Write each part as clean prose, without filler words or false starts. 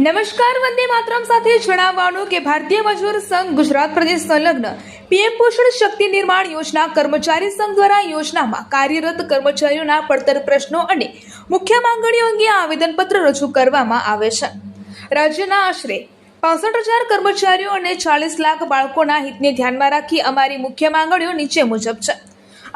નમસ્કાર, વંદે માતરમ સાથે જણાવવાનું કે ભારતીય મજૂર સંઘ ગુજરાત પ્રદેશ સંલગ્ન પીએમ પોષણ શક્તિ નિર્માણ યોજના કર્મચારી સંઘ દ્વારા યોજનામાં કાર્યરત કર્મચારીઓના પડતર પ્રશ્નો અને મુખ્ય માંગણીઓ અંગે આવેદનપત્ર રજૂ કરવામાં આવે છે। રાજ્યના આશરે 65,000 કર્મચારીઓ અને 40 લાખ બાળકોના હિતને ધ્યાનમાં રાખી અમારી મુખ્ય માંગણીઓ નીચે મુજબ છે।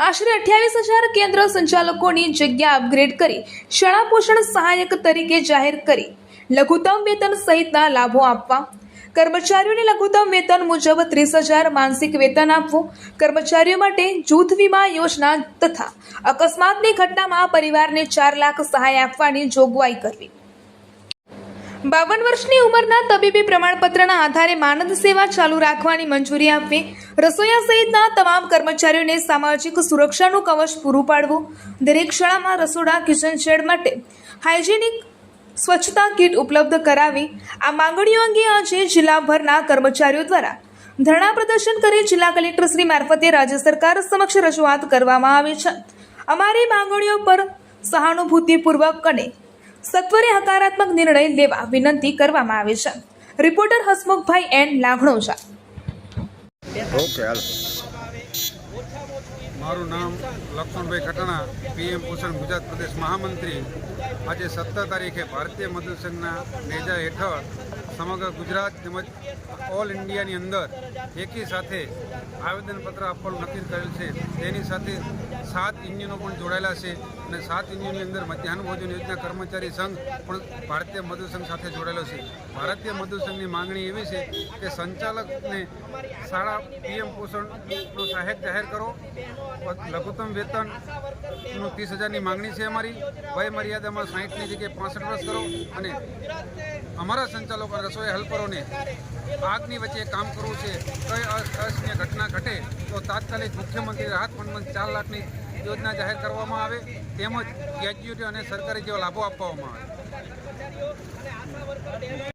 આશરે 28,000 કેન્દ્ર સંચાલકોની જગ્યા અપગ્રેડ કરી શાળા પોષણ સહાયક તરીકે જાહેર કરી લઘુત્તમ વેતન સહિતના લાભો આપવા, કર્મચારીઓને લઘુત્તમ વેતન મુજબ 30,000 માનસિક વેતન આપવું, કર્મચારીઓ માટે જૂથ વીમા યોજના તથા અકસ્માતની ઘટનામાં પરિવારને 4 લાખ સહાય આપવાની જોગવાઈ કરવી, 52 વર્ષની ઉંમરના તબીબી પ્રમાણપત્રના આધારે માનદ સેવા ચાલુ રાખવાની મંજૂરી આપવી, રસોઈયા સહિતના તમામ કર્મચારીઓને સામાજિક સુરક્ષાનું કવચ પૂરું પાડવું, દરેક શાળામાં રસોડા કિચન શેડ માટે હાઇજેનિક સ્વચ્છતા કીટ ઉપલબ્ધ કરાવી। આ માંગણીઓ અંગે આજે જિલ્લાભરના કર્મચારીઓ દ્વારા ધરણા પ્રદર્શન કરી જિલ્લા કલેક્ટર શ્રી મારફતે રાજ્ય સરકાર સમક્ષ રજૂઆત કરવામાં આવી છે। અમારી માંગણીઓ પર સહાનુભૂતિપૂર્વક અને સત્વરે હકારાત્મક નિર્ણય લેવા વિનંતી કરવામાં આવી છે। રિપોર્ટર હસમુખભાઈ એન લાગણોજા। મારું નામ લક્ષ્મણભાઈ ખટાણા, પીએમ પોષણ ગુજરાત પ્રદેશ મહામંત્રી। આજે 17 તારીખે ભારતીય મજૂર સંઘના નેજા હેઠળ સમગ્ર ગુજરાત તેમજ ઓલ ઇન્ડિયાની અંદર એકી સાથે આવેદનપત્ર આપવાનું નક્કી કરેલ છે। તેની સાથે 7 યુનિયનો પણ જોડાયેલા છે અને 7 યુનિયનની અંદર મધ્યાહન ભોજન યોજના કર્મચારી સંઘ પણ ભારતીય મજૂર સંઘ સાથે જોડાયેલો છે। ભારતીય મજૂર સંઘની માંગણી એવી છે કે સંચાલકને શાળા પીએમ પોષણનો સહાયક જાહેર કરો, લઘુત્તમ વેતનનું 30,000ની માંગણી છે અમારી, વય મર્યાદામાં 60ની જગ્યાએ 65 વર્ષ કરો અને અમારા સંચાલકો રસોઈ હેલ્પરોને આગની વચ્ચે કામ કરવું છે। કઈ અનિચ્છનીય ઘટના ઘટે તો તાત્કાલિક મુખ્યમંત્રી રાહત ફંડમાં 4 લાખની યોજના જાહેર કરવામાં આવે, તેમજ ગ્રેજ્યુએટી અને સરકારી જેવા લાભો આપવામાં આવે।